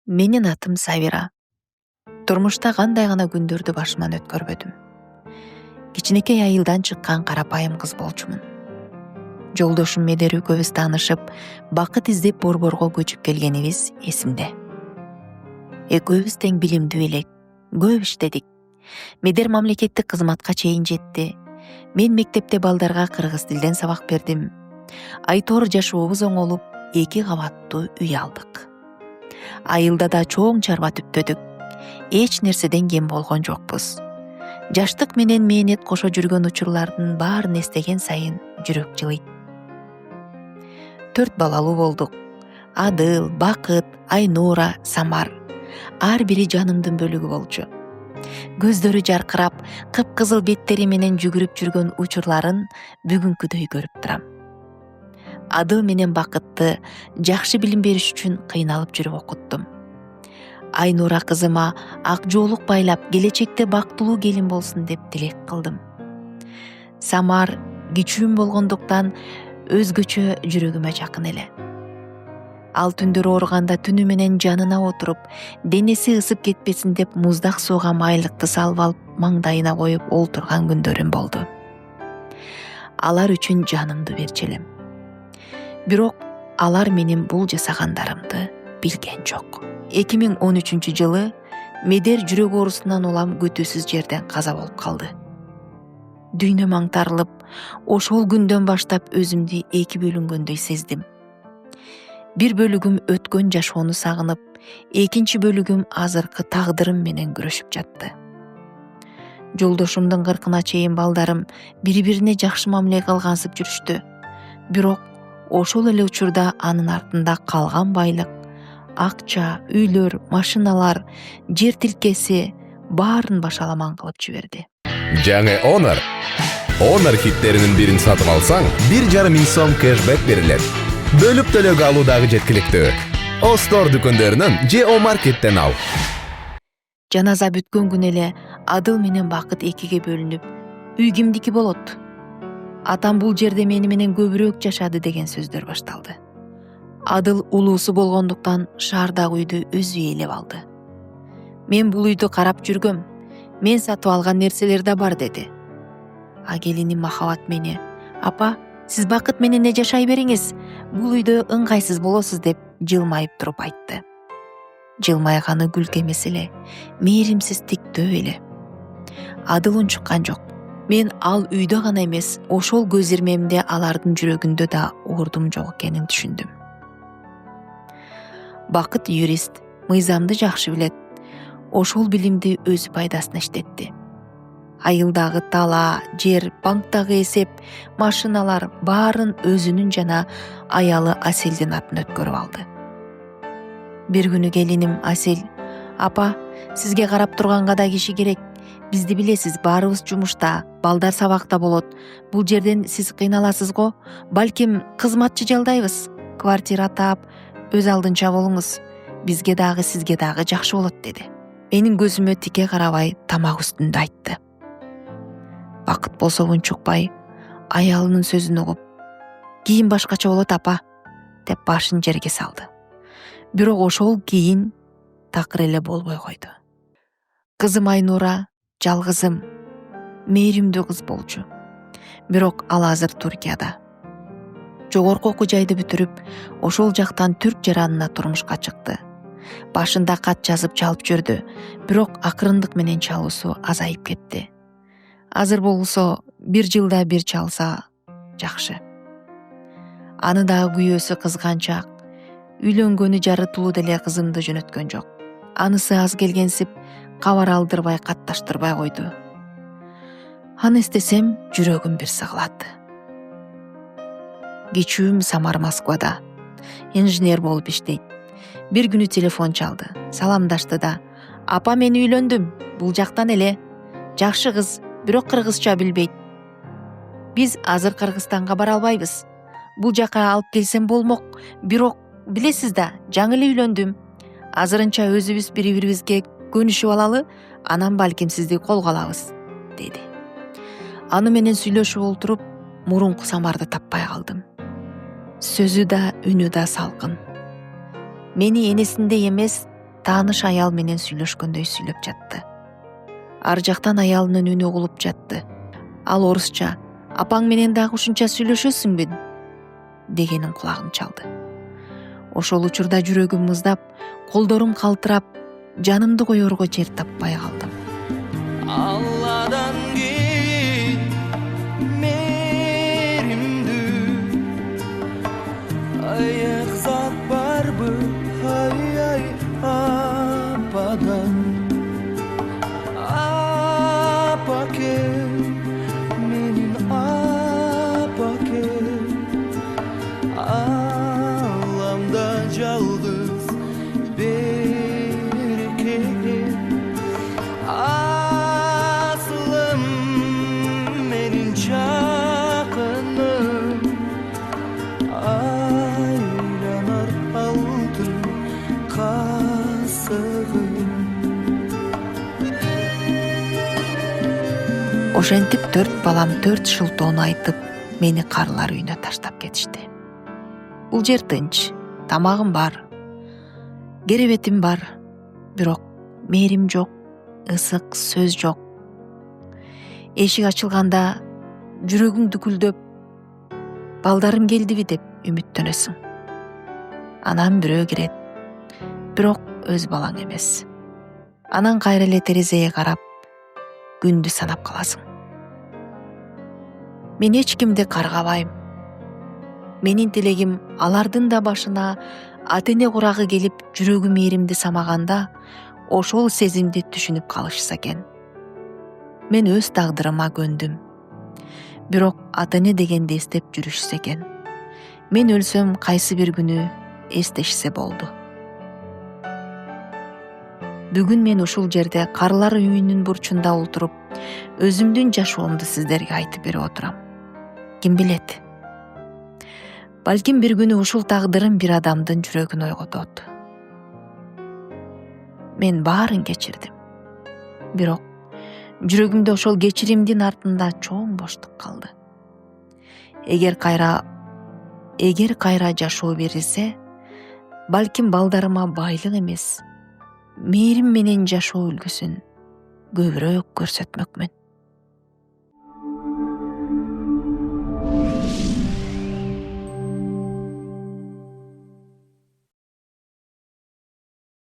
Менин атым Сабира. Турмушта кандай гана күндөрдү башыман өткөрбөдүм. Кичинекей айылдан чыккан карапайым кыз болчумун. Жолдошум Медер экөөбүз таанышып, бакыт издеп Борборго көчүп келгенибиз эсимде. Экөөбүз тең билимдүү элек, көп иштедик. Медер мамлекеттик кызматка чейин жетти. Мен мектепте балдарга кыргыз тилден сабак бердим. Айтор жашообуз оңолуп, 2 кабаттуу үй алдык. Айылда да чоң чарба түптөдүк. Эч нерседен кем болгон жокпуз. Жаштык менен мээнет кошо жүргөн учурлардын баарын эстеген сайын жүрөк жылыйт. 4 балалуу болдук. Адыл, Бакыт, Айнура, Самар. Ар бири жанымдын бөлүгү болчу. Көздөрү жаркырап, кыпкызыл беттери менен жүгүрүп жүргөн учурларын бүгүнкүдөй көрүп турам. Адыл менен Бакытты жакшы билим бериш үчүн кыйналып жүрүп окуттум. Айнура кызыма ак жоолук байлап, келечекте бактылуу келин болсун деп тилек кылдым. Самар кичүүм болгондуктан өзгөчө жүрөгүмө жакын эле. Ал түндөр ооруганда түнү менен жанына отуруп, денеси ысып кетпесин деп муздак сууга майлыкты салып алып, маңдайына коюп олтурган күндөрүм болду. Алар үчүн жанымды берчү элем. Бирок алар менин бул жасагандарымды билген жок. 2013-жылы Медер жүрөк оорусунан улам күтүүсүз жерден каза болуп калды. Дүйнөм аңтарылып, ошол күндөн баштап өзүмдү 2 бөлүнгөндөй сездим. Бир бөлүгүм өткөн жашоону сагынып, экинчи бөлүгүм азыркы тагдырым менен күрөшүп жатты. Жолдошумдун 40-на чейин балдарым бири-бирине жакшы мамиле кылгансып жүрүштү. Бирок ошол эле учурда анын артында калган байлык, акча, үйлөр, машиналар, жер тилкеси баарын башаламан кылып жиберди. Жаңы Honor хиттеринин бирин сатып алсаң, 1,5 миң сом кэшбэк берилет. Бөлүп төлөг алуу дагы жеткиликтүү. Остор дүкөндөрүнөн же О-маркеттен ал. Жаназа бүткөн күнү эле Адыл менен Бакыт 2-ге бөлүнүп, үй кимдики болот? Атам бул жерде мени менен көбүрөөк жашады деген сөздөр башталды. Адыл улуусу болгондуктан шаардагы үйдү өзү ээлеп алды. Мен бул үйдү карап жүргөм. Мен сатып алган нерселер да бар деди. А келиним Махабат мени: "Апа, сиз Бакыт менен жашай бериңиз. Бул үйдө ыңгайсыз болосуз" деп жылмайып туруп айтты. Жылмайганы күлкү эмес эле, мээримсиздиктөө эле. Адыл унчуккан жок. Мен ал үйдө гана эмес, ошол көз ирмемде алардын жүрөгүндө да уурдум жок экенин түшүндүм. Бакыт юрист, мыйзамды жакшы билет. Ошол билимди өз пайдасына иштетти. Айылдагы тала, жер, банктагы эсеп, машиналар баарын өзүнүн жана аялы Аселдин атына өткөрүп алды. Бир күнү келиним Асел: "Апа, сизге карап турганга да киши керек. Бизди билесиз, баарыбыз жумушта, балдар сабакта болот. Бул жерден сиз кыйналасыз го. Балким кызматчы жалдайбыз. Квартира таап, өз алдынча болуңуз. Бизге дагы, сизге дагы жакшы болот" деди. Менин көзүмө тике карабай, тамак үстүндө айтты. Бакыт болсо унчукпай, аялынын сөзүн угуп: "Кийин башкача болот, апа" деп башын жерге салды. Бирок ошол кийин такыр эле болбой койду. Кызым Айнура жалгызым, мээримдүү кыз болчу. Бирок ал азыр Туркияда. Жогорку окуу жайды бүтүрүп, ошол жактан түрк жаранына турмушка чыкты. Башында кат жазып чалып жүрдү, бирок акырындык менен чалуусу азайып кетти. Азыр болсо 1 жылда 1 чалса жакшы. Аны дагы күйөөсү кызганчак. Үйлөнгөнү жарытылуу деле кызымды жөнөткөн жок. Анысы аз келгенсип, кабар алдырбай, катташтырбай койду. Аны эстесем, жүрөгүм бир сыгылат. Кичүүм Самар Москвада. Инженер болуп иштейт. Бир күнү телефон чалды. Саламдашты да: "Апа, мен үйлөндүм. Бул жактан эле. Жакшы кыз, бирок кыргызча билбейт. Биз азыр Кыргызстанга бара албайбыз. Бул жака алып келсем болмок. Бирок билесиз да, жаңы эле үйлөндүм. Азырынча өзүбүз бири-бирибизге көнүшүп алалы, анан балким сизди колго алабыз" деди. Аны менен сүйлөшүп олтуруп, мурунку Самарды таппай калдым. Сөзү да, үнү да салкын. Мени энесиндей эмес, тааныш аял менен сүйлөшкөндөй сүйлөп жатты. Ар жактан аялынын үнү угулуп жатты. Ал орусча «Апаң менен дагы ушунча сүйлөшөсүңбү?» дегенин кулагым чалды. Ошол учурда жүрөгүм муздап, колдорум калтырап, жанымды коерго жер таппай калдым. Алладан кийин мээримдүү аяк зат барбы, ай ападан апаке менин апаке аламда жалгыз береке аслым менин жакыным айланар алтын касыгым. Ошентип 4 балам 4 шылтоону айтып, мени карылар үйүнө таштап кетишти. Бул жер тынч, тамагым бар, керебетим бар, бирок мээрим жок, ысык сөз жок. Эшик ачылганда жүрөгүң дүкүлдөп, балдарым келдиби деп үмүттөнөсүң. Анан бирөө кирет, бирок өз балаң эмес. Анан кайра эле терезеге карап, күндү санап каласың. Мен эч кимди каргабайм. Менин тилегим алардын да башына ата-эне курагы келип жүрөгү мээримди самаганда ошол сезимди түшүнүп калышса экен. Мен өз тагдырыма көндүм. Бирок ата-эне дегенди эстеп жүрүшсө экен. Мен өлсөм кайсы бир күнү эстешсе болду. Бүгүн мен ушул жерде карылар үйүнүн бурчунда отуруп, өзүмдүн жашоомду сиздерге айтып берип отурам. Ким билет? Балким бир күнү ушул тагдырым бир адамдын жүрөгүн ойготот. Мен баарын кечирдим. Бирок жүрөгүмдө ошол кечиримдин артында чоң боштук калды. Эгер кайра жашоо берилсе, балким балдарыма байлык эмес, мээрим менен жашоо үлгүсүн көбүрөөк көрсөтмөкмүн.